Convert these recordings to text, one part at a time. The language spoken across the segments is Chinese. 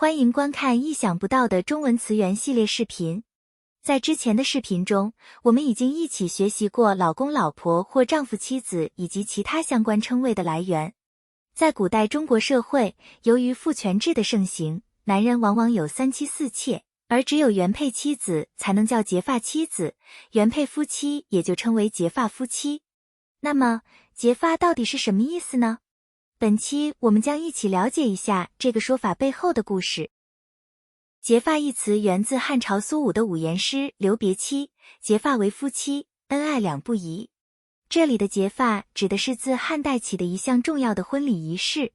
欢迎观看意想不到的中文词源系列视频。在之前的视频中，我们已经一起学习过老公、老婆或丈夫、妻子以及其他相关称谓的来源。在古代中国社会，由于父权制的盛行，男人往往有三妻四妾，而只有原配妻子才能叫结发妻子，原配夫妻也就称为结发夫妻。那么，结发到底是什么意思呢？本期我们将一起了解一下这个说法背后的故事。结发一词源自汉朝苏武的五言诗《留别妻》，结发为夫妻，恩爱两不疑。这里的结发指的是自汉代起的一项重要的婚礼仪式。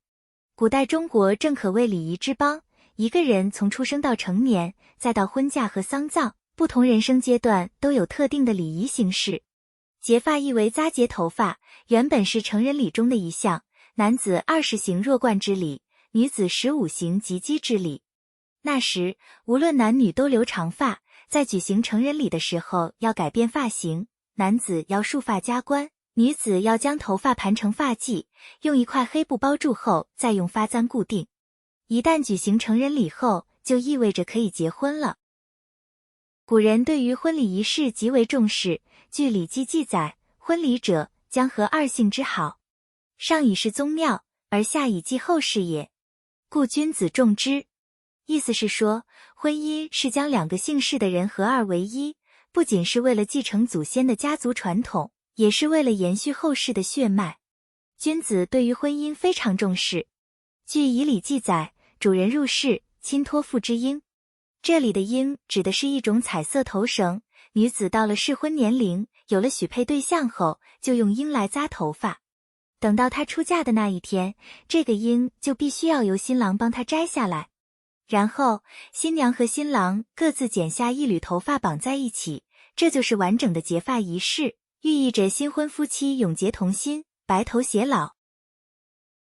古代中国正可谓礼仪之邦，一个人从出生到成年，再到婚嫁和丧葬，不同人生阶段都有特定的礼仪形式。结发意为扎结头发，原本是成人礼中的一项，男子20行弱冠之礼，女子15行及笄之礼。那时，无论男女都留长发，在举行成人礼的时候要改变发型，男子要束发加冠，女子要将头发盘成发髻，用一块黑布包住后再用发簪固定。一旦举行成人礼后，就意味着可以结婚了。古人对于婚礼仪式极为重视，据《礼记》记载，婚礼者，将合二姓之好，上以示宗庙，而下以继后世也，故君子重之。意思是说，婚姻是将两个姓氏的人合二为一，不仅是为了继承祖先的家族传统，也是为了延续后世的血脉。君子对于婚姻非常重视。据《仪礼》记载，主人入室，亲托付之缨。这里的缨指的是一种彩色头绳，女子到了适婚年龄，有了许配对象后，就用缨来扎头发。等到她出嫁的那一天，这个缨就必须要由新郎帮她摘下来。然后，新娘和新郎各自剪下一缕头发绑在一起，这就是完整的结发仪式，寓意着新婚夫妻永结同心，白头偕老。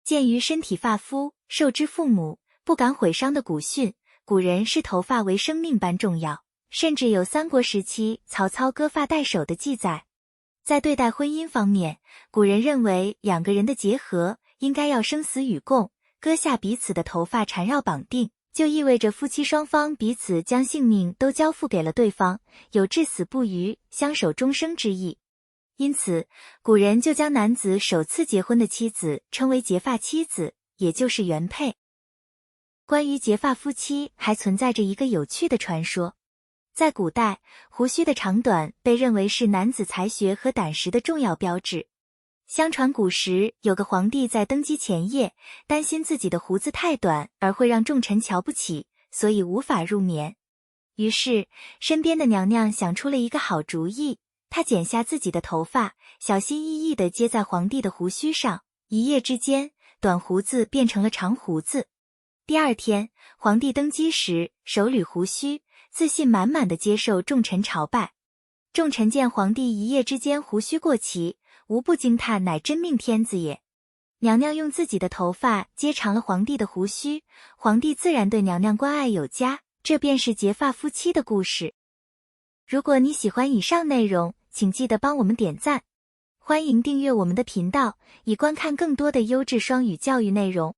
鉴于身体发肤，受之父母，不敢毁伤的古训，古人视头发为生命般重要，甚至有三国时期曹操割发代首的记载。在对待婚姻方面，古人认为两个人的结合应该要生死与共，割下彼此的头发缠绕绑定，就意味着夫妻双方彼此将性命都交付给了对方，有至死不渝、相守终生之意。因此，古人就将男子首次结婚的妻子称为结发妻子，也就是原配。关于结发夫妻，还存在着一个有趣的传说。在古代，胡须的长短被认为是男子才学和胆识的重要标志。相传古时有个皇帝在登基前夜，担心自己的胡子太短而会让众臣瞧不起，所以无法入眠。于是，身边的娘娘想出了一个好主意，她剪下自己的头发，小心翼翼地接在皇帝的胡须上，一夜之间，短胡子变成了长胡子。第二天，皇帝登基时，手捋胡须，自信满满地接受众臣朝拜。众臣见皇帝一夜之间胡须过齐，无不惊叹乃真命天子也。娘娘用自己的头发接长了皇帝的胡须，皇帝自然对娘娘关爱有加，这便是结发夫妻的故事。如果你喜欢以上内容，请记得帮我们点赞。欢迎订阅我们的频道，以观看更多的优质双语教育内容。